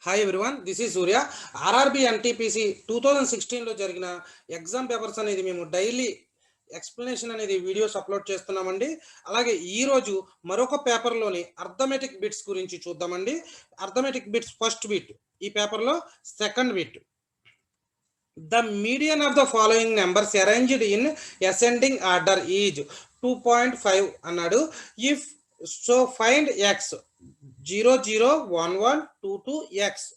Hi everyone, this is Surya. RRB NTPC 2016లో జరిగిన exam papers అనేది మేము డైలీ ఎక్స్ప్లెనేషన్ అనేది వీడియోస్ అప్లోడ్ చేస్తున్నామండి. అలాగే ఈరోజు మరొక పేపర్లోని అర్థమెటిక్ బిట్స్ గురించి చూద్దామండి. అర్థమెటిక్ బిట్స్ ఫస్ట్ బిట్, ఈ పేపర్లో second bit. The median of the following numbers arranged in ascending order is 2.5 అన్నాడు. If so find X 0 0 1 1 2 2 X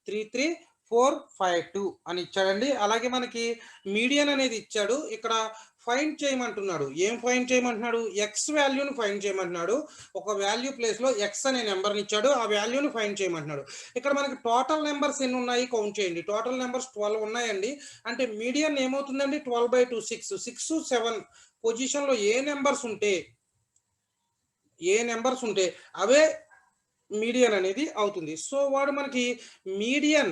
3 3 4 5 2 అని ఇచ్చాడండి. అలాగే మనకి మీడియన్ అనేది ఇచ్చాడు. ఇక్కడ ఫైండ్ చేయమంటున్నాడు. ఏం ఫైండ్ చేయమంటున్నాడు? ఎక్స్ వాల్యూని ఫైండ్ చేయమంటున్నాడు. ఒక వాల్యూ ప్లేస్లో ఎక్స్ అనే నెంబర్ని ఇచ్చాడు, ఆ వాల్యూని ఫైండ్ చేయమంటున్నాడు. ఇక్కడ మనకి టోటల్ నెంబర్స్ ఎన్ని ఉన్నాయి కౌంట్ చేయండి. టోటల్ నెంబర్స్ 12 ఉన్నాయండి. అంటే మీడియన్ ఏమవుతుందండి? 12/2 6 6 7 పొజిషన్లో ఏ నెంబర్స్ ఉంటే అవే మీడియన్ అనేది అవుతుంది. సో వాడు మనకి మీడియన్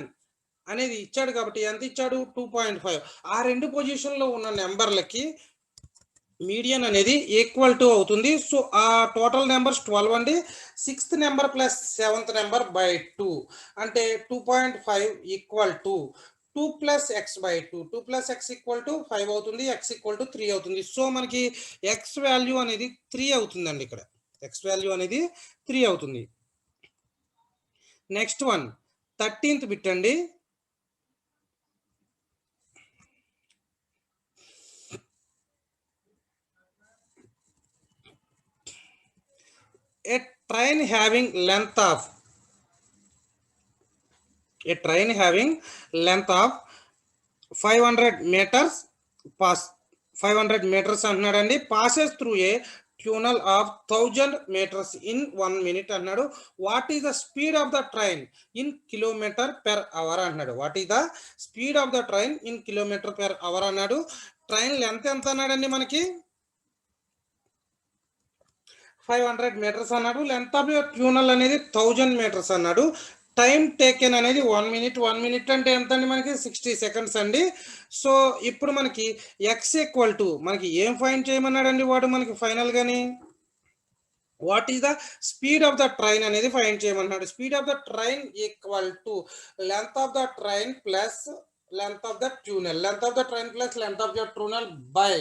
అనేది ఇచ్చాడు కాబట్టి ఎంత ఇచ్చాడు? 2.5. ఆ రెండు పొజిషన్లో ఉన్న నెంబర్లకి మీడియన్ అనేది ఈక్వల్ టు అవుతుంది. సో ఆ టోటల్ నెంబర్స్ 12 అండి. 6th number plus 7th number by 2 అంటే 2.5 equal to 2 plus X by 2. 2 plus X equal to 5 అవుతుంది. ఎక్స్ ఈక్వల్ టు 3 అవుతుంది. సో మనకి ఎక్స్ వాల్యూ అనేది 3 అవుతుందండి. ఇక్కడ ఎక్స్ వాల్యూ అనేది 3 అవుతుంది. నెక్స్ట్ వన్ 13th బిట్ అండి. A train having length of 500 meters pass 500 meters అంటున్నాడండి. passes through a tunnel of 1000 meters in 1 minute అన్నాడు. What is the speed of the train in kilometre per hour అన్నాడు. What is the speed of the train in kilometre per hour అన్నాడు. Train length ఎంత అన్నాడండి? మనకి 500 metres అన్నాడు. Length of ట్యూనల్ అనేది 1000 metres అన్నాడు. Time taken అనేది 1 మినిట్. 1 మినిట్ అంటే ఎంత అండి? మనకి 60 సెకండ్స్ అండి. సో ఇప్పుడు మనకి ఎక్స్ ఈక్వల్ టు మనకి ఏం ఫైండ్ చేయమన్నాడండి వాడు మనకి ఫైనల్ గాని? What is the speed of the train అనేది ఫైండ్ చేయమన్నాడు. Speed of the train equal to length of the train plus length of the tunnel. Length of the train plus length of the tunnel by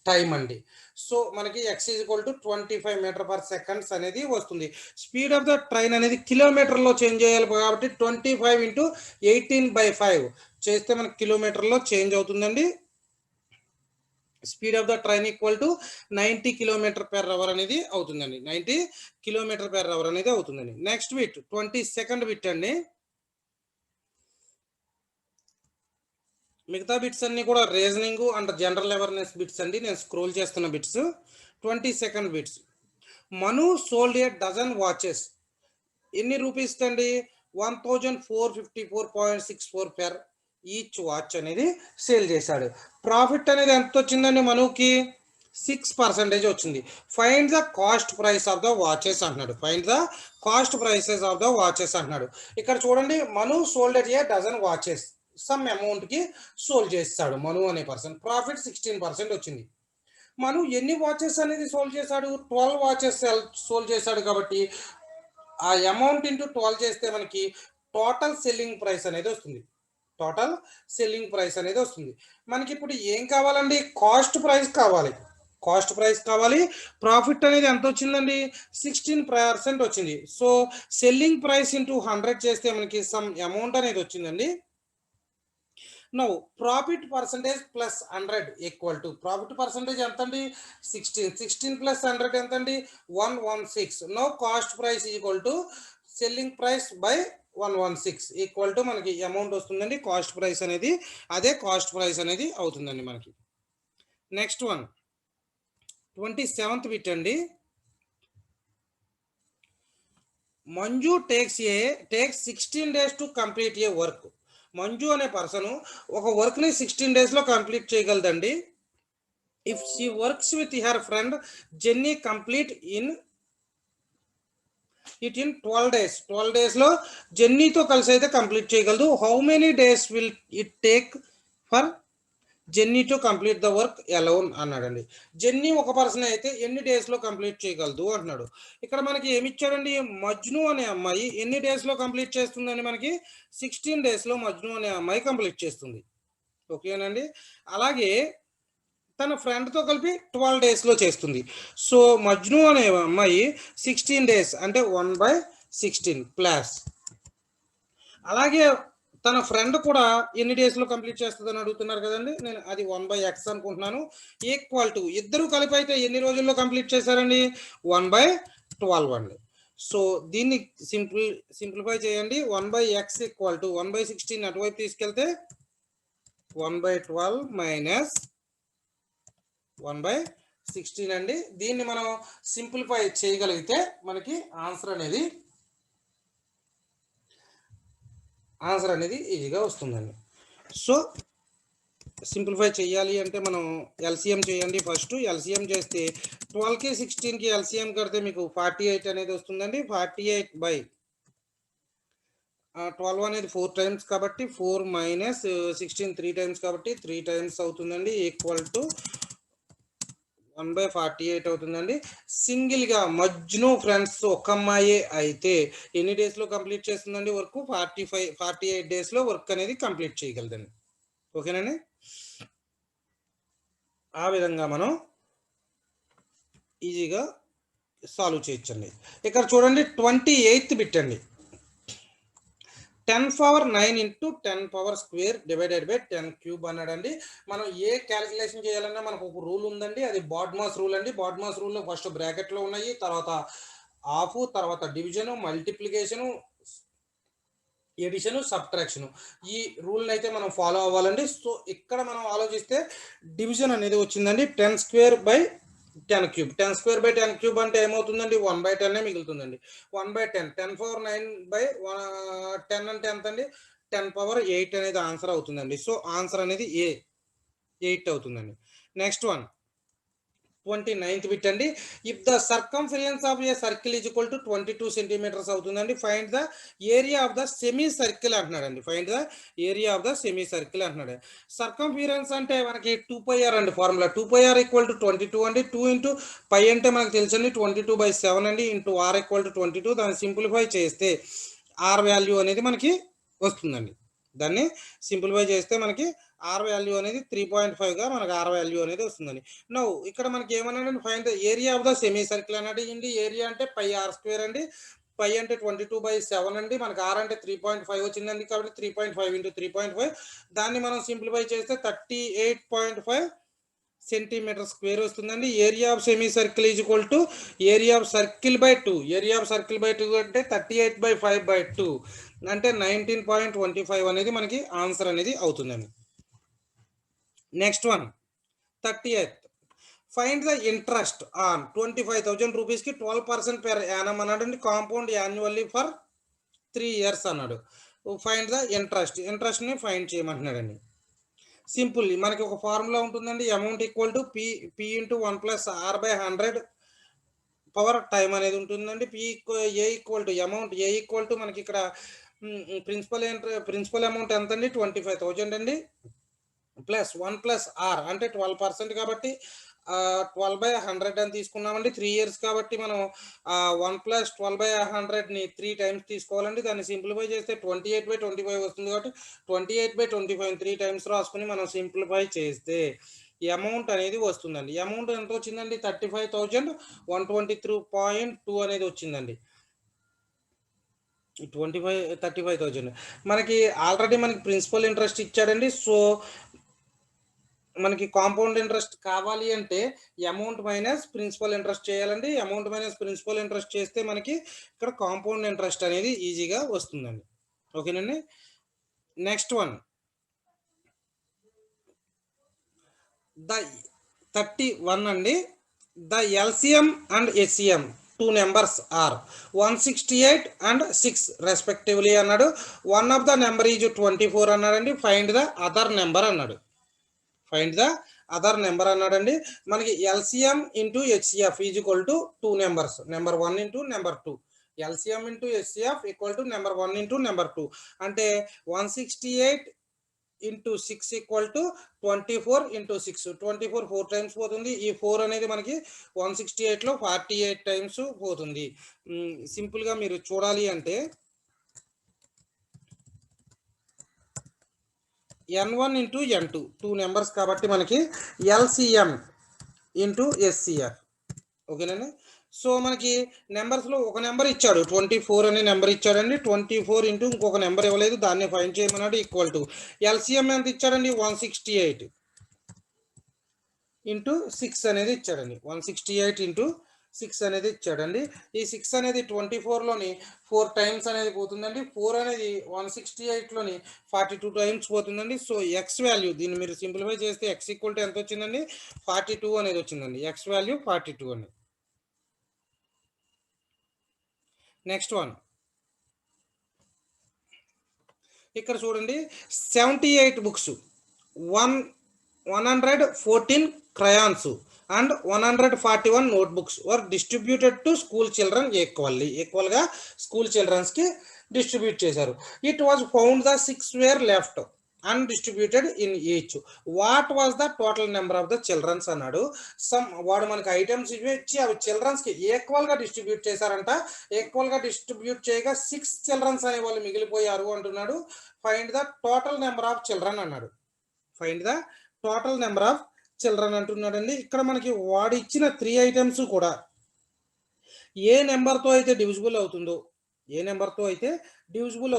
time అండి. So మనకి X is equal to 25 metre per seconds అనేది వస్తుంది. Speed of the train అనేది కిలోమీటర్లో change చేయాలి కాబట్టి 25 into 18/5 చేస్తే మనకి కిలోమీటర్లో చేంజ్ అవుతుందండి. Speed of the train equal to 90 kilometre per hour అనేది అవుతుందండి. 90 కిలోమీటర్ పెర్ అవర్ అనేది అవుతుందండి. నెక్స్ట్ బిట్ 22nd బిట్ అండి. మిగతా బిట్స్ అన్ని కూడా reasoning and general awareness bits అండి. నేను స్క్రోల్ చేస్తున్న bits. 22nd bits. Manu sold a dozen watches. ఎన్ని రూపీస్ అండి? 1454.64 పెర్ ఈచ్ వాచ్ అనేది సేల్ చేశాడు. ప్రాఫిట్ అనేది ఎంత వచ్చిందండి మనుకి? 6% వచ్చింది. Find the cost price of the watches అంటున్నాడు. Find the cost prices of the watches అంటున్నాడు. ఇక్కడ చూడండి, Manu sold a dozen watches, some amount కి సోల్డ్ చేస్తాడు మను అనే పర్సన్. ప్రాఫిట్ 16% వచ్చింది. మను ఎన్ని వాచెస్ అనేది సోల్డ్ చేశాడు? 12 వాచెస్ సోల్డ్ చేశాడు కాబట్టి ఆ అమౌంట్ ఇంటూ 12 చేస్తే మనకి టోటల్ సెల్లింగ్ ప్రైస్ అనేది వస్తుంది. టోటల్ సెల్లింగ్ ప్రైస్ అనేది వస్తుంది. మనకి ఇప్పుడు ఏం కావాలండి? కాస్ట్ ప్రైస్ కావాలి. కాస్ట్ ప్రైస్ కావాలి. ప్రాఫిట్ అనేది ఎంత వచ్చిందండి? 16% వచ్చింది. సో సెల్లింగ్ ప్రైస్ ఇంటూ 100 చేస్తే మనకి సమ్ అమౌంట్ అనేది వచ్చిందండి. Now profit percentage plus 100 equal to profit percentage ఎంత అండి? 16 ప్లస్ 100 ఎంత అండి? 116. Now cost price equal to selling price by 116 equal to మనకి అమౌంట్ వస్తుందండి. కాస్ట్ ప్రైస్ అనేది అదే కాస్ట్ ప్రైస్ అనేది అవుతుందండి మనకి. నెక్స్ట్ వన్ 27th బిట్ అండి. Manju takes 16 days to complete a work. Manju అనే పర్సన్ ఒక వర్క్ ని 16 days లో కంప్లీట్ చేయగలదండి. If she works with her friend Jenny complete in 12 days. 12 days లో జెన్నీతో కలిసి అయితే కంప్లీట్ చేయగలదు. How many days will it take for jenny to complete the work alone అన్నాడండి. జెన్నీ ఒక పర్సన్ అయితే ఎన్ని డేస్లో కంప్లీట్ చేయగలదు అంటున్నాడు. ఇక్కడ మనకి ఏమి ఇచ్చాడండి, మజ్ను అనే అమ్మాయి ఎన్ని డేస్లో కంప్లీట్ చేస్తుందండి, మనకి 16 డేస్లో మజ్ను అనే అమ్మాయి కంప్లీట్ చేస్తుంది. ఓకేనండి. అలాగే తన ఫ్రెండ్తో కలిపి 12 డేస్లో చేస్తుంది. సో మజ్ను అనే అమ్మాయి 16 డేస్ అంటే 1/16 ప్లస్, అలాగే తన ఫ్రెండ్ కూడా ఎన్ని డేస్లో కంప్లీట్ చేస్తుందని అడుగుతున్నారు కదండి, నేను అది 1/x అనుకుంటున్నాను. ఈక్వల్ టు ఇద్దరు కలిపి అయితే ఎన్ని రోజుల్లో కంప్లీట్ చేశారండి, 1/12 అండి. సో దీన్ని సింప్లిఫై చేయండి. 1/x ఈక్వల్ టు 1/16 అటువైపు తీసుకెళ్తే 1/12 మైనస్ 1/16 అండి. దీన్ని మనం సింప్లిఫై చేయగలిగితే మనకి ఆన్సర్ అనేది ఈజీగా వస్తుందండి. సో సింప్లిఫై చేయాలి అంటే మనం ఎల్సిఎం చేయండి. ఫస్ట్ ఎల్సిఎం చేస్తే 12కి 16కి ఎల్సిఎం కడితే మీకు 48 అనేది వస్తుందండి. 48/12 అనేది 4 టైమ్స్ కాబట్టి 4 మైనస్ 16 3 టైమ్స్ కాబట్టి 3 టైమ్స్ అవుతుందండి, ఈక్వల్ టు 1/48 అవుతుందండి. సింగిల్గా మజ్ను ఫ్రెండ్స్ ఒక అమ్మాయి అయితే ఎన్ని డేస్లో కంప్లీట్ చేస్తుందండి వర్క్, 48 డేస్లో వర్క్ అనేది కంప్లీట్ చేయగలదండి. ఓకేనండి. ఆ విధంగా మనం ఈజీగా సాల్వ్ చేయొచ్చండి. ఇక్కడ చూడండి 28th బిట్ అండి, 10⁻⁹ ఇంటూ 10⁻² డివైడెడ్ బై 10³ అన్నాడండి. మనం ఏ క్యాలిక్యులేషన్ చేయాలన్నా మనకు ఒక రూల్ ఉందండి, అది బాడ్మాస్ రూల్ అండి. బాడ్మాస్ రూల్లో ఫస్ట్ బ్రాకెట్లో ఉన్నాయి, తర్వాత హాఫ్, తర్వాత డివిజను, మల్టిప్లికేషను, ఎడిషను, సబ్ట్రాక్షను. ఈ రూల్ని అయితే మనం ఫాలో అవ్వాలండి. సో ఇక్కడ మనం ఆలోచిస్తే డివిజన్ అనేది వచ్చిందండి 10² / 10³ 10² / 10³ అంటే ఏమవుతుందండి, 1/10 మిగులుతుందండి. 1/10 10⁻⁹ అంటే ఎంత అండి, 10⁻8 అనేది ఆన్సర్ అవుతుందండి. సో ఆన్సర్ అనేది 8 అవుతుందండి. నెక్స్ట్ వన్ 29th బిట్ అండి, if the circumference of a circle is equal to 22 centimetres అవుతుందండి, find the area of the semi circle అంటున్నాడండి. Find the area of the semi circle అంటున్నాడు. Circumference అంటే మనకి 2πr అండి, formula 2πr equal to 22 అండి. 2 into π అంటే మనకు తెలుసండి 22/7 అండి, ఇంటూ r ఈక్వల్ టు 22. దాన్ని సింప్లిఫై చేస్తే ఆర్ వాల్యూ అనేది మనకి వస్తుందండి. దాన్ని సింప్లిఫై చేస్తే మనకి ఆర్ వాల్యూ అనేది 3.5గా మనకి ఆర్ వాల్యూ అనేది వస్తుందండి. నౌ ఇక్కడ మనకి ఏమన్నాడండి, find the area of the semi circle అన్నాడు. ఏరియా అంటే πr² అండి. π అంటే 22/7 అండి, మనకి ఆర్ అంటే 3.5 వచ్చిందండి, కాబట్టి 3.5 ఇంటూ 3.5 దాన్ని మనం సింప్లిఫై చేస్తే 38.5 సెంటీమీటర్ స్క్వేర్ వస్తుందండి. Area of semi circle is equal to area of circle by 2. Area of circle by 2 అంటే 38/5/2 అంటే 19.25 అనేది మనకి ఆన్సర్ అనేది అవుతుందండి. Next one 38th, find the interest on 25,000 రూపీస్కి 12% పెర్ యానం అన్నాడండి, కాంపౌండ్ యాన్యువల్లీ ఫర్ 3 years అన్నాడు. ఫైండ్ ద ఇంట్రెస్ట్ని ఫైండ్ చేయమంటున్నాడండి. సింపుల్, మనకి ఒక ఫార్ములా ఉంటుందండి, amount equal to p into 1+r/100 power time అనేది ఉంటుందండి. A equal to amount, a equal to మనకి ఇక్కడ ప్రిన్సిపల్ అమౌంట్ ఎంత అండి, 25,000 అండి, ప్లస్ 1+r అంటే 12% కాబట్టి 12/100 అని తీసుకున్నామండి. 3 years కాబట్టి మనం 1+12/100ని 3 టైమ్స్ తీసుకోవాలండి. దాన్ని సింప్లిఫై చేస్తే 28/25 వస్తుంది, కాబట్టి 28/25 3 టైమ్స్ రాసుకుని మనం సింప్లిఫై చేస్తే అమౌంట్ అనేది వస్తుందండి. అమౌంట్ ఎంత వచ్చిందండి, 35,123.2 అనేది వచ్చిందండి. 35,000 మనకి ఆల్రెడీ మనకి ప్రిన్సిపల్ ఇంట్రెస్ట్ ఇచ్చాడండి. సో మనకి కాంపౌండ్ ఇంట్రెస్ట్ కావాలి అంటే అమౌంట్ మైనస్ ప్రిన్సిపల్ ఇంట్రెస్ట్ చేయాలండి. అమౌంట్ మైనస్ ప్రిన్సిపల్ ఇంట్రెస్ట్ చేస్తే మనకి ఇక్కడ కాంపౌండ్ ఇంట్రెస్ట్ అనేది ఈజీగా వస్తుందండి. ఓకేనండి. నెక్స్ట్ వన్ ద 31 అండి, the LCM and HCM 2 numbers are 168 and 6 respectively అన్నాడు. One of the number is 24 అన్నాడండి. ఫైండ్ ద అదర్ నెంబర్ అన్నాడు. ఫైండ్ ద అదర్ నెంబర్ అన్నాడండి. మనకి LCM into HCF is equal to 2 numbers, number 1 into number 2. LCM into HCF equal to number 1 into number 2 అంటే 168 into 6 equal to 24 into 6. 24 4 times పోతుంది. ఈ 4 అనేది మనకి 168లో 48 times పోతుంది. సింపుల్గా మీరు చూడాలి అంటే n1 ఇంటూ n2 2 నెంబర్స్ కాబట్టి మనకి LCM ఇంటూ SCR. ఓకేనండి. సో మనకి నెంబర్స్లో ఒక నెంబర్ ఇచ్చాడు, 24 అనే నెంబర్ ఇచ్చాడండి. 24 ఇంటూ ఇంకొక నెంబర్ ఇవ్వలేదు, దాన్ని ఫైండ్ చేయమన్నాడు. ఈక్వల్ టు LCM ఎంత ఇచ్చాడండి, 168 ఇంటూ 6 అనేది ఇచ్చాడండి. 168 ఇంటూ 6 అనేది ఇచ్చాడండి. ఈ 6 అనేది 24లోని 4 టైమ్స్ అనేది పోతుందండి. 4 అనేది 168లోని 42 టైమ్స్ పోతుందండి. సో ఎక్స్ వాల్యూ, దీన్ని మీరు సింప్లిఫై చేస్తే ఎక్స్ ఈక్వల్ టు ఎంత వచ్చిందండి, 42 అనేది వచ్చిందండి. ఎక్స్ వాల్యూ 42 అండి. నెక్స్ట్ వన్, ఇక్కడ చూడండి 78 books, 114 crayons and 141 notebooks were distributed to school children ఈక్వల్గా స్కూల్ చిల్డ్రన్స్కి డిస్ట్రిబ్యూట్ చేశారు. It was found the 6 were left undistributed in each. What was the total number of the childrens అన్నాడు. వాడు మనకి items ఇచ్చి అవి చిల్డ్రన్స్కి ఈక్వల్గా డిస్ట్రిబ్యూట్ చేశారంట. ఈక్వల్గా డిస్ట్రిబ్యూట్ చేయగా 6 చిల్డ్రన్స్ అనే వాళ్ళు మిగిలిపోయారు అంటున్నాడు. Find the total number of children అన్నాడు. Find the total number of children అంటున్నాడండి. ఇక్కడ మనకి వాడు ఇచ్చిన 3 ఐటమ్స్ కూడా ఏ నెంబర్తో అయితే డివిజిబుల్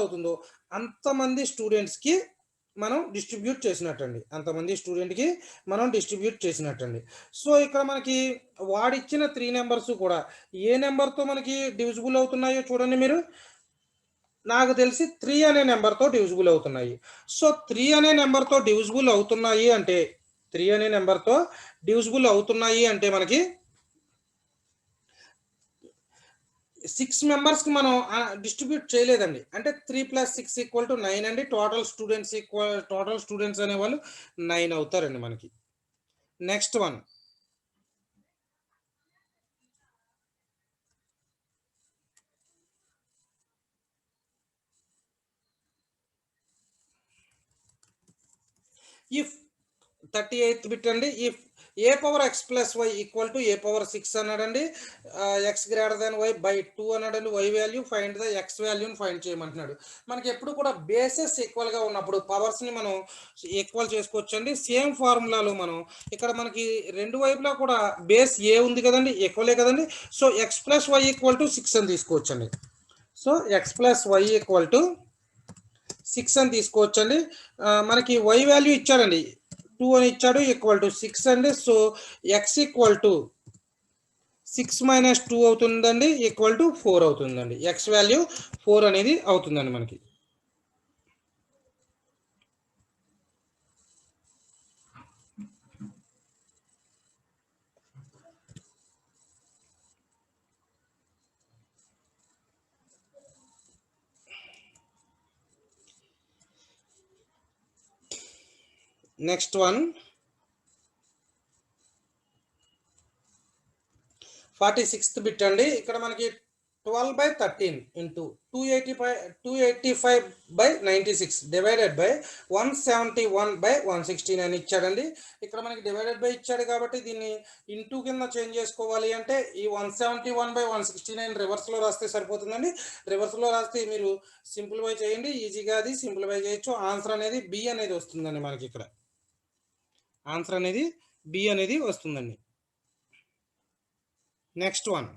అవుతుందో అంతమంది స్టూడెంట్స్కి మనం డిస్ట్రిబ్యూట్ చేసినట్టండి. సో ఇక్కడ మనకి వాడిచ్చిన 3 నెంబర్స్ కూడా ఏ నెంబర్తో మనకి డివిజిబుల్ అవుతున్నాయో చూడండి మీరు. నాకు తెలిసి 3 అనే నెంబర్తో డివిజిబుల్ అవుతున్నాయి. సో 3 అనే నెంబర్తో డివిజిబుల్ అవుతున్నాయి అంటే మనకి 6 మెంబర్స్కి మనం డిస్ట్రిబ్యూట్ చేయలేదండి. అంటే 3 + 6 = 9 అండి. టోటల్ స్టూడెంట్స్ అనేవాళ్ళు 9 అవుతారండి మనకి. Next one, if 38th bit అండి. If a power x plus y equal to a power 6 అన్నాడండి. x greater than y by 2 అన్నాడండి. y value find the x వాల్యూని ఫైండ్ చేయమంటున్నాడు. మనకి ఎప్పుడు కూడా బేసెస్ ఈక్వల్గా ఉన్నప్పుడు పవర్స్ని మనం ఈక్వల్ చేసుకోవచ్చండి. సేమ్ ఫార్ములాలో మనం ఇక్కడ మనకి రెండు వైపులా కూడా బేస్ ఏ ఉంది కదండి, ఈక్వలే కదండి. సో x plus y = 6 అని తీసుకోవచ్చండి. సో x plus y = 6 అని తీసుకోవచ్చండి. మనకి y వాల్యూ ఇచ్చాడండి, 2 అని ఇచ్చాడు, =6 అండి. సో x = 6 - 2 అవుతుందండి, =4 అవుతుందండి. x వాల్యూ 4 అనేది అవుతుందండి మనకి. నెక్స్ట్ వన్, 46th బిట్ అండి. ఇక్కడ మనకి 12/13 ఇంటూ 285/96 డివైడెడ్ బై 171/116 అని ఇచ్చాడండి. ఇక్కడ మనకి డివైడెడ్ బై ఇచ్చాడు కాబట్టి దీన్ని ఇంటూ కింద చేంజ్ చేసుకోవాలి అంటే ఈ 171/116 రివర్స్లో రాస్తే సరిపోతుందండి. రివర్స్లో రాస్తే మీరు సింప్లిఫై చేయండి, ఈజీగా అది సింప్లిఫై చేయొచ్చు. ఆన్సర్ అనేది బి అనేది వస్తుందండి మనకి. ఇక్కడ ఆన్సర్ అనేది బి అనేది వస్తుందండి. Next one,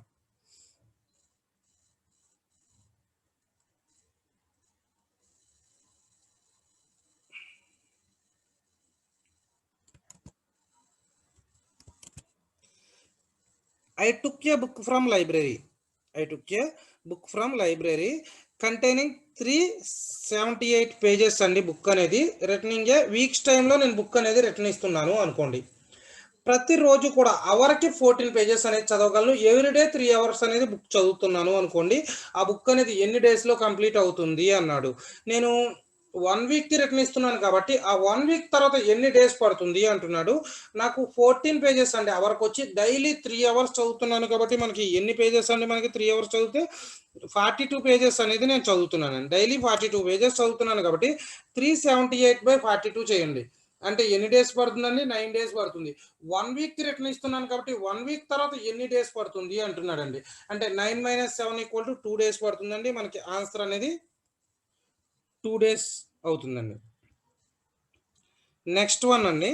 I took a book from library containing 378 pages అండి. బుక్ అనేది రిటర్నింగ్ ఏ వీక్స్ టైంలో నేను బుక్ అనేది రిటర్న్ ఇస్తున్నాను అనుకోండి. ప్రతిరోజు కూడా అవర్కి 14 పేజెస్ అనేది చదవగలను. ఎవ్రీడే 3 hours అనేది బుక్ చదువుతున్నాను అనుకోండి. ఆ బుక్ అనేది ఎన్ని డేస్లో కంప్లీట్ అవుతుంది అన్నాడు. నేను 1 వీక్‌కి రిటర్న్ ఇస్తున్నాను కాబట్టి, ఆ 1 వీక్ తర్వాత ఎన్ని డేస్ పడుతుంది అంటున్నాడు. నాకు 14 పేజెస్ అండి. అవర్‌కొచ్చి డైలీ 3 అవర్స్ చదువుతున్నాను కాబట్టి, మనకి ఎన్ని పేజెస్ అండి మనకి 3 అవర్స్ చదివితే 42 పేజెస్ అనేది నేను చదువుతున్నానండి. డైలీ 42 పేజెస్ చదువుతున్నాను కాబట్టి 378/42 చేయండి. అంటే ఎన్ని డేస్ పడుతుందండి? 9 డేస్ పడుతుంది. 1 వీక్‌కి రిటర్న్ ఇస్తున్నాను కాబట్టి 1 వీక్ తర్వాత ఎన్ని డేస్ పడుతుంది అంటున్నాడండి. అంటే 9 - 7 = 2 డేస్ పడుతుందండి. మనకి ఆన్సర్ అనేది 2 డేస్ అవుతుందండి. నెక్స్ట్ వన్ అండి.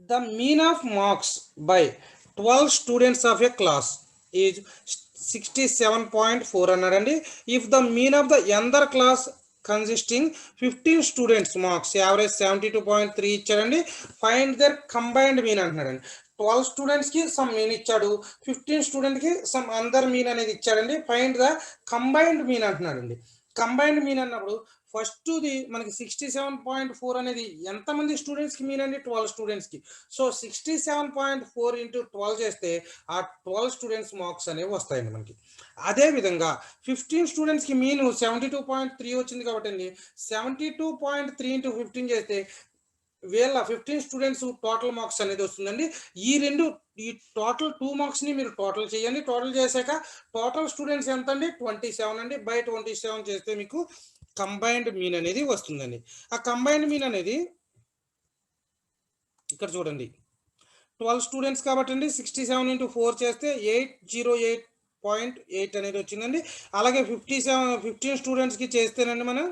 The mean of marks by 12 students of a class is 67.4 అన్నాడండి. If the mean of the other class consisting 15 students marks average 72.3 ఇచ్చాడండి. Find their combined mean అంటున్నాడండి. 12 స్టూడెంట్స్ కి some mean ఇచ్చాడు, 15 student కి some అందర్ mean అనేది ఇచ్చాడండి. Find the combined mean అంటున్నాడండి. కంబైన్డ్ మీన్ అన్నప్పుడు ఫస్ట్ది మనకి 67.4 అనేది ఎంతమంది స్టూడెంట్స్కి మీన్ అండి? 12 స్టూడెంట్స్కి. సో 67.4 ఇంటూ 12 చేస్తే ఆ 12 స్టూడెంట్స్ మార్క్స్ అనేవి వస్తాయండి మనకి. అదేవిధంగా 15 స్టూడెంట్స్కి మీన్ 72.3 వచ్చింది కాబట్టి అండి 72.3 ఇంటూ 15 చేస్తే వీళ్ళ 15 స్టూడెంట్స్ టోటల్ మార్క్స్ అనేది వస్తుందండి. ఈ టోటల్ 2 మార్క్స్ని మీరు టోటల్ చేయండి. టోటల్ చేశాక టోటల్ స్టూడెంట్స్ ఎంత అండి? 27 అండి. బై 27 చేస్తే మీకు కంబైన్డ్ మీన్ అనేది వస్తుందండి. ఆ కంబైన్డ్ మీన్ అనేది ఇక్కడ చూడండి, 12 స్టూడెంట్స్ కాబట్టి అండి 67 ఇంటూ 4 చేస్తే 808.8 అనేది వచ్చిందండి. అలాగే 15 స్టూడెంట్స్కి చేస్తేనండి మనం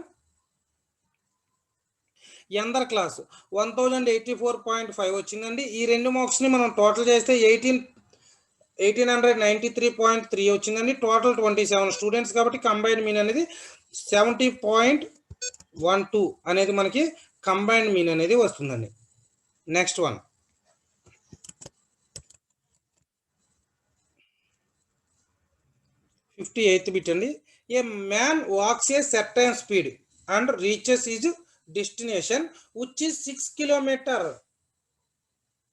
ఎందర్ క్లాస్ 1084.5 వచ్చిందండి. ఈ రెండు మార్క్స్ని మనం టోటల్ చేస్తే 1893.3 వచ్చిందండి. టోటల్ 27 స్టూడెంట్స్ కాబట్టి కంబైన్డ్ మీన్ అనేది 70.12 అనేది మనకి కంబైన్డ్ మీన్ అనేది వస్తుందండి. నెక్స్ట్ వన్ 58th బిట్ అండి. A man walks a certain speed and reaches is destination which is 6 kilometre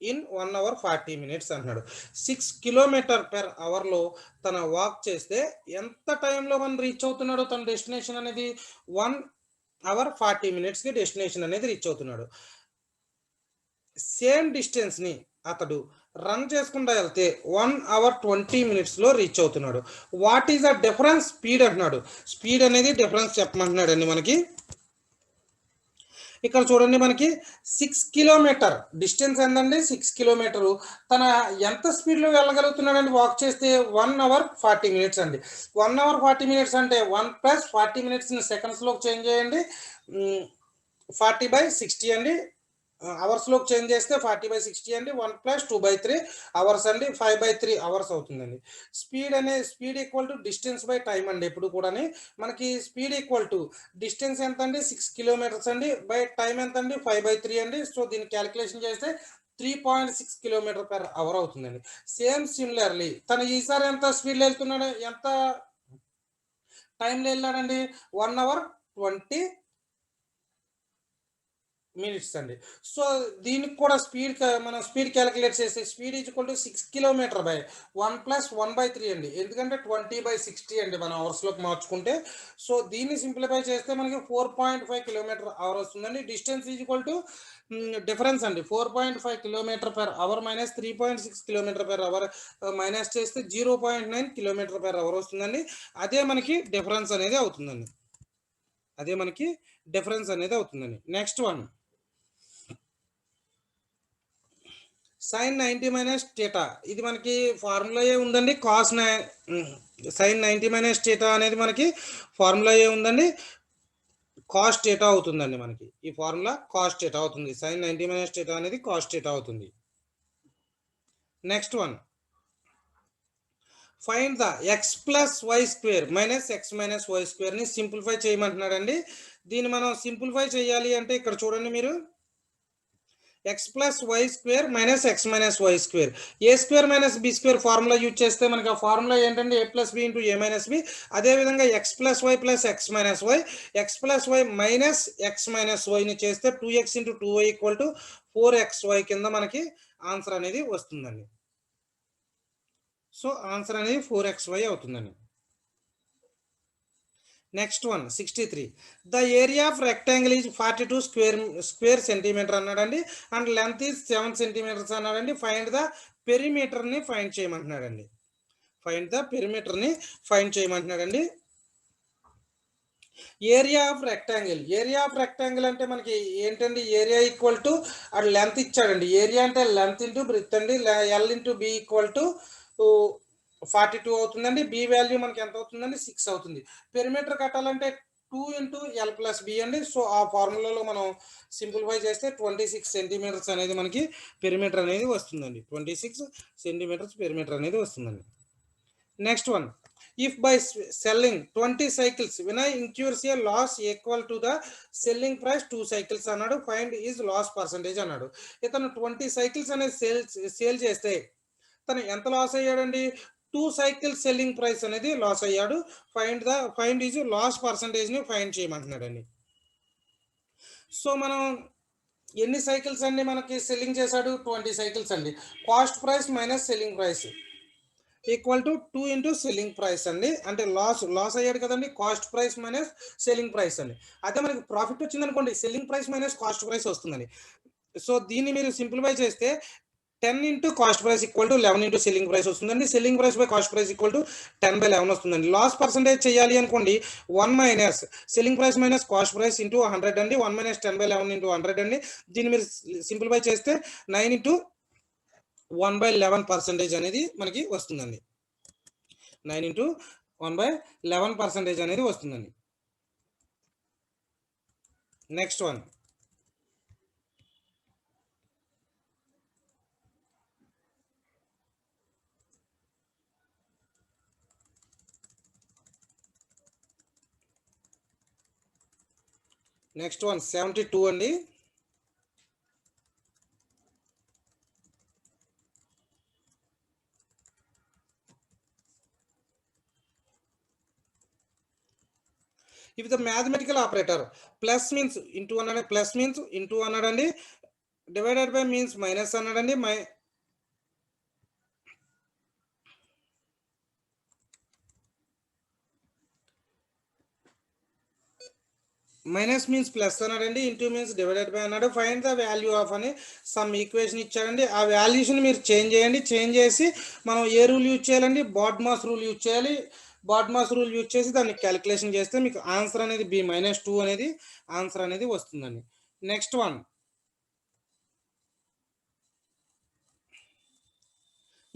in 1 hour 40 minutes అంటున్నాడు. 6 km/h తన వాక్ చేస్తే ఎంత టైంలో మనం రీచ్ అవుతున్నాడో తన డెస్టినేషన్ అనేది 1 hour 40 minutesకి డెస్టినేషన్ అనేది రీచ్ అవుతున్నాడు. సేమ్ డిస్టెన్స్ని అతడు రన్ చేసుకుంటూ వెళ్తే 1 hour 20 minutesలో రీచ్ అవుతున్నాడు. What is the difference? Speed అంటున్నాడు. స్పీడ్ అనేది డిఫరెన్స్ చెప్పమంటున్నాడు అండి మనకి. ఇక్కడ చూడండి, మనకి 6 కిలోమీటర్ డిస్టెన్స్ ఎంతండి? 6 కిలోమీటరు. తన ఎంత స్పీడ్లో వెళ్ళగలుగుతున్నాడండి వాక్ చేస్తే? 1 hour 40 minutes అండి. 1 hour 40 minutes అంటే 1 + 40 minutesని సెకండ్స్లోకి చేంజ్ చేయండి. 40/60 అండి. అవర్స్లోకి చేంజ్ చేస్తే 40/60 అండి. 1 + 2/3 అవర్స్ అండి. 5/3 అవర్స్ అవుతుందండి. Speed equal to distance by time అండి. ఎప్పుడు కూడా మనకి స్పీడ్ ఈక్వల్ టు డిస్టెన్స్ ఎంత అండి? 6 కిలోమీటర్స్ అండి. బై టైం ఎంత అండి? 5/3 అండి. సో దీన్ని క్యాలిక్యులేషన్ చేస్తే 3.6 km/h అవుతుందండి. సేమ్ సిమిలర్లీ తను ఈసారి ఎంత స్పీడ్లో వెళ్తున్నాడు? ఎంత టైంలో వెళ్ళాడండి? 1 hour 20 minutes అండి. సో దీనికి కూడా మనం స్పీడ్ క్యాలిక్యులేట్ చేస్తే స్పీడ్ ఈక్వల్ టు 6 km/h 1 + 1/3 అండి. ఎందుకంటే 20/60 అండి మనం అవర్స్లోకి మార్చుకుంటే. సో దీన్ని సింప్లిఫై చేస్తే మనకి 4.5 km/h వస్తుందండి. డిస్టెన్స్ ఈక్వల్ టు డిఫరెన్స్ అండి. 4.5 km/h మైనస్ 3.6 km/h మైనస్ చేస్తే 0.9 km/h వస్తుందండి. అదే మనకి డిఫరెన్స్ అనేది అవుతుందండి. Next one sin 90 - θ. ఇది మనకి ఫార్ములా ఏ ఉందండి. sin 90 - θ అనేది మనకి ఫార్ములా ఏ ఉందండి. కాస్ θ అవుతుందండి. మనకి ఈ ఫార్ములా కాస్ θ అవుతుంది. sin 90 - θ అనేది కాస్ θ అవుతుంది. Next one find the x + y² - x - y² ని సింప్లిఫై చేయమంటున్నాడండి. దీన్ని మనం సింప్లిఫై చేయాలి అంటే ఇక్కడ చూడండి, మీరు x plus y square minus x minus y square. A square minus b square formula use చేస్తే మనకి ఆ ఫార్ములా ఏంటంటే a plus b into a minus b. అదేవిధంగా x plus y plus x minus y, x plus y minus x minus వైని చేస్తే 2x into 2y equal to 4xy కింద మనకి ఆన్సర్ అనేది వస్తుందండి. సో ఆన్సర్ అనేది 4xy అవుతుందండి. Next one 63. The area of rectangle is 42 square centimetre అన్నాడండి, and length is 7 centimetres అన్నాడండి. ఫైండ్ ద పెరిమీటర్ని ఫైండ్ చేయమంటున్నాడండి. ఫైండ్ ద పెరిమీటర్ని ఫైండ్ చేయమంటున్నాడండి. Area of rectangle, area of rectangle అంటే మనకి ఏంటండి, ఏరియా ఈక్వల్ టు అక్కడ లెంత్ ఇచ్చాడండి. ఏరియా అంటే లెంత్ ఇంటూ బ్రిత్ అండి. L into b equal to 42 అవుతుందండి. బి వాల్యూ మనకి ఎంత అవుతుందండి, 6 అవుతుంది. పెరిమీటర్ కట్టాలంటే 2 ఇంటూ ఎల్ ప్లస్ బి అండి. సో ఆ ఫార్ములాలో మనం సింప్లిఫై చేస్తే 26 సెంటీమీటర్స్ అనేది మనకి పెరిమీటర్ అనేది వస్తుందండి. 26 సెంటీమీటర్స్ పెరిమీటర్ అనేది వస్తుందండి. Next one, if by selling 20 cycles Vinay incurs a loss equal to the selling price 2 cycles అన్నాడు. ఫైండ్ ఈజ్ లాస్ పర్సంటేజ్ అన్నాడు. ఇతను 20 సైకిల్స్ అనేది సేల్ చేస్తే తను ఎంత లాస్ అయ్యాడండి, 2 సైకిల్ సెల్లింగ్ ప్రైస్ అనేది లాస్ అయ్యాడు. ఫైండ్ ఈజ్ లాస్ పర్సంటేజ్ ని ఫైండ్ చేయమంటున్నాడండి. సో మనం ఎన్ని సైకిల్స్ అండి మనకి సెల్లింగ్ చేశాడు, 20 సైకిల్స్ అండి. Cost price minus selling price equal to 2 into selling price అండి. అంటే లాస్ అయ్యాడు కదండి, cost price minus selling price అండి. అదే మనకి ప్రాఫిట్ వచ్చింది అనుకోండి, selling price minus cost price వస్తుందండి. సో దీన్ని మీరు సింప్లిఫై చేస్తే 10 into cost price equal to 11 into selling price వస్తుందండి. Selling price by cost price equal to 10/11 వస్తుందండి. లాస్ పర్సంటేజ్ చేయాలి అనుకోండి, 1 minus selling price minus cost price into 100 అండి. 1 minus 10/11 into 100 అండి. దీన్ని మీరు సింప్లిఫై చేస్తే 9 ఇంటూ 1/11% అనేది మనకి వస్తుందండి. 9 ఇంటూ 1/11% అనేది వస్తుందండి. నెక్స్ట్ వన్, నెక్స్ట్ వన్ 72 అండి. If the mathematical operator plus means into అన్నాడు, ప్లస్ మీన్స్ ఇంటూ అన్నాడండి, డివైడెడ్ బై మీన్స్ మైనస్ అన్నాడండి, మైనస్ మీన్స్ ప్లస్ అన్నాడండి, ఇంటూ మీన్స్ డివైడెడ్ బై అన్నాడు. ఫైండ్ ద వాల్యూ ఆఫ్ అని సమ్ ఈక్వేషన్ ఇచ్చాడండి. ఆ వాల్యూస్ని మీరు చేంజ్ చేయండి. చేంజ్ చేసి మనం ఏ రూల్ యూజ్ చేయాలండి, బాడ్మాస్ రూల్ యూజ్ చేయాలి. బాడ్మాస్ రూల్ యూజ్ చేసి దాన్ని క్యాలిక్యులేషన్ చేస్తే మీకు ఆన్సర్ అనేది B-2 అనేది ఆన్సర్ అనేది వస్తుందండి. నెక్స్ట్ వన్,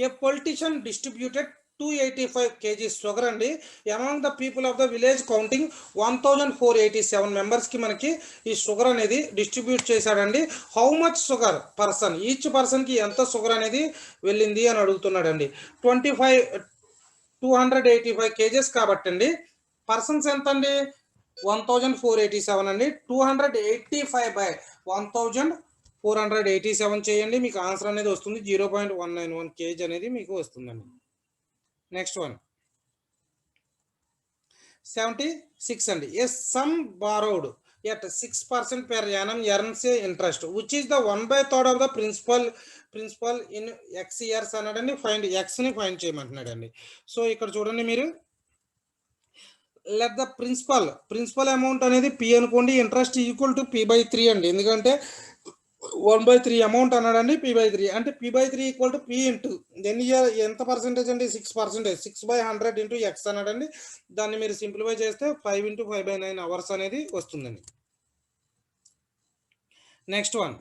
ఏ పొలిటీషియన్ డిస్ట్రిబ్యూటెడ్ 285 kg షుగర్ అండి among the people of the village counting 1487 మెంబర్స్కి మనకి ఈ షుగర్ అనేది డిస్ట్రిబ్యూట్ చేశాడండి. How much sugar person, each పర్సన్కి ఎంత షుగర్ అనేది వెళ్ళింది అని అడుగుతున్నాడండి. 285 kgs కాబట్టి అండి, పర్సన్స్ ఎంత అండి, 1487 అండి. 285/1487 చేయండి, మీకు ఆన్సర్ అనేది వస్తుంది. 0.191 kg అనేది మీకు వస్తుందండి. నెక్స్ట్ వన్ 76 అండి. As sum borrowed at 6% per annum earns a interest which is the 1/3 of the principal in x years అన్నాడండి. ఫైండ్ ఎక్స్ ని ఫైండ్ చేయమంటున్నాడండి. సో ఇక్కడ చూడండి మీరు, లెట్ ద ప్రిన్సిపల్ అమౌంట్ అనేది పి అనుకోండి, ఇంట్రెస్ట్ ఈక్వల్ టు P/3 అండి. ఎందుకంటే 1/3 అమౌంట్ అన్నాడండి, P/3 అంటే P/3 equal to P into ఎన్ని ఇయర్ ఎంత పర్సెంటేజ్ అండి, 6%. 6/100 ఇంటూ ఎక్స్ అన్నాడండి. దాన్ని మీరు సింప్లిఫై చేస్తే 5 ఇంటూ 5/9 అవర్స్ అనేది వస్తుందండి. Next one,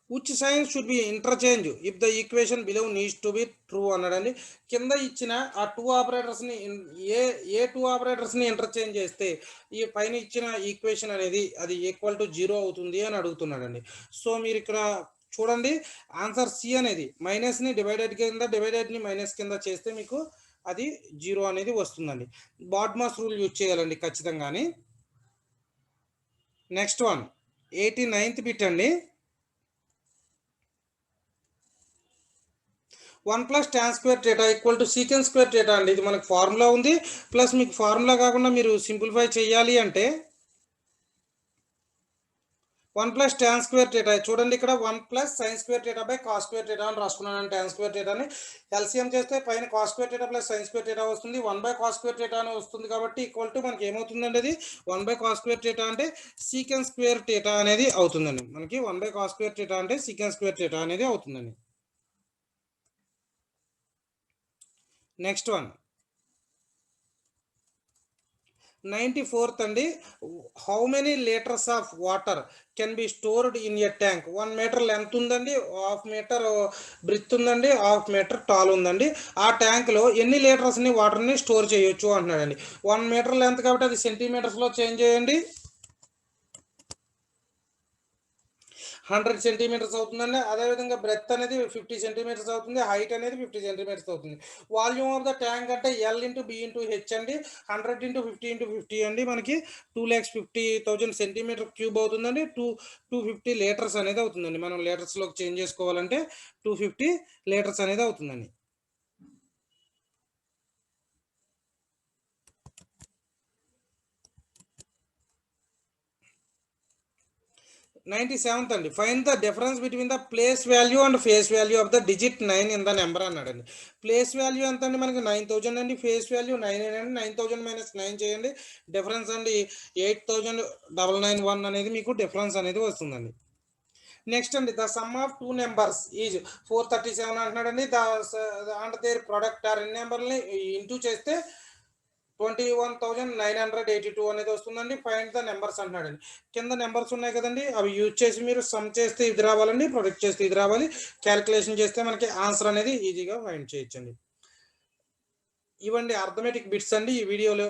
which sign should be interchange if the equation below needs to be true అన్నాడండి. కింద ఇచ్చిన ఆ 2 ఆపరేటర్స్ని ఏ 2 ఆపరేటర్స్ని ఇంటర్చేంజ్ చేస్తే ఈ పైన ఇచ్చిన ఈక్వేషన్ అనేది అది ఈక్వల్ టు 0 అవుతుంది అని అడుగుతున్నాడండి. సో మీరు ఇక్కడ చూడండి, ఆన్సర్ సి అనేది మైనస్ని డివైడెడ్ కింద, డివైడెడ్ని మైనస్ కింద చేస్తే మీకు అది 0 అనేది వస్తుందండి. బాడ్మాస్ రూల్ యూజ్ చేయాలండి ఖచ్చితంగాని. నెక్స్ట్ వన్ 89th బిట్ అండి. 1 plus tan square theta equal to secant square theta అండి. ఇది మనకు ఫార్ములా ఉంది. ప్లస్ మీకు ఫార్ములా కాకుండా మీరు సింప్లిఫై చేయాలి అంటే 1 ప్లస్ tan స్క్వేర్ థీటా చూడండి, ఇక్కడ 1 plus sin square theta by cos square theta అని రాసుకున్నాను. tan స్క్వేర్ థీటాని ఎల్సిఎం చేస్తే పైన cos square theta plus sin square theta వస్తుంది. 1 బై cos స్క్వేర్ థీటా అని వస్తుంది కాబట్టి ఈక్వల్ టు మనకి ఏమవుతుందండి, అది 1 బై cos స్క్వేర్ థీటా అంటే సీకెంట్ స్క్వేర్ థీటా అనేది అవుతుందండి. మనకి 1 బై cos స్క్వేర్ థీటా అంటే సీకెంట్ స్క్వేర్ థీటా అనేది అవుతుందండి. నెక్స్ట్ వన్ 94th అండి. How many litres of water can be stored in a tank? 1 metre length ఉందండి, 1/2 మీటర్ బ్రిత్ ఉందండి, 1/2 మీటర్ టాల్ ఉందండి. ఆ ట్యాంక్లో ఎన్ని లీటర్స్ని వాటర్ని స్టోర్ చేయొచ్చు అంటున్నాడండి. 1 మీటర్ లెంత్ కాబట్టి అది సెంటీమీటర్స్లో చేంజ్ చేయండి. 100 సెంటీమీటర్స్ అవుతుందండి. అదేవిధంగా బ్రెత్ అనేది 50 సెంటీమీటర్స్ అవుతుంది, హైట్ అనేది 50 సెంటీమీటర్స్ అవుతుంది. వాల్యూమ్ ఆఫ్ ద ట్యాంక్ అంటే L into B into H అండి. 100 ఇంటూ 50 ఇంటూ 50 అండి, మనకి 2,50,000 సెంటీమీటర్ క్యూబ్ అవుతుందండి. 250 లీటర్స్ అనేది అవుతుందండి. మనం లీటర్స్లోకి చేంజ్ చేసుకోవాలంటే 250 లీటర్స్ అనేది అవుతుందండి. 97th అండి. Find the difference between the place value and face value of the digit 9 in the number అన్నాడండి. ప్లేస్ వాల్యూ ఎంత అండి, మనకి 9000 అండి. ఫేస్ వాల్యూ 9 అండి. 9000 మైనస్ 9 చేయండి, డిఫరెన్స్ అండి 8,991 అనేది మీకు డిఫరెన్స్ అనేది వస్తుందండి. నెక్స్ట్ అండి, the sum of two numbers is 437 అంటున్నాడండి. అండ్ దేర్ ప్రొడక్ట్ ఆర్ ఎన్ని నెంబర్ని ఇంటూ చేస్తే 21,982 అనేది వస్తుందండి. ఫైండ్ ద నెంబర్స్ అంటున్నాడండి. కింద నెంబర్స్ ఉన్నాయి కదండి, అవి యూజ్ చేసి మీరు సమ్ చేస్తే ఇది రావాలండి, ప్రొడక్ట్ చేస్తే ఇది రావాలి, క్యాలిక్యులేషన్ చేస్తే మనకి ఆన్సర్ అనేది ఈజీగా ఫైండ్ చేయొచ్చండి. ఇవండి అర్థమెటిక్ బిట్స్ అండి. ఈ వీడియోలో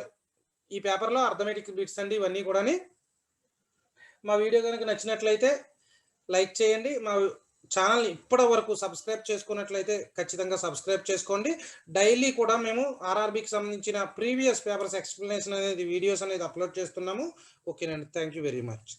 ఈ పేపర్లో అర్థమెటిక్ బిట్స్ అండి ఇవన్నీ కూడా. మా వీడియో కనుక నచ్చినట్లయితే లైక్ చేయండి. మా ఛానల్ని ఇప్పటి వరకు సబ్స్క్రైబ్ చేసుకున్నట్లయితే ఖచ్చితంగా సబ్స్క్రైబ్ చేసుకోండి. డైలీ కూడా మేము ఆర్ఆర్బికి సంబంధించిన ప్రీవియస్ పేపర్స్ ఎక్స్ప్లెనేషన్ అనేది వీడియోస్ అనేది అప్లోడ్ చేస్తున్నాము. ఓకేనండి, థ్యాంక్ యూ వెరీ మచ్.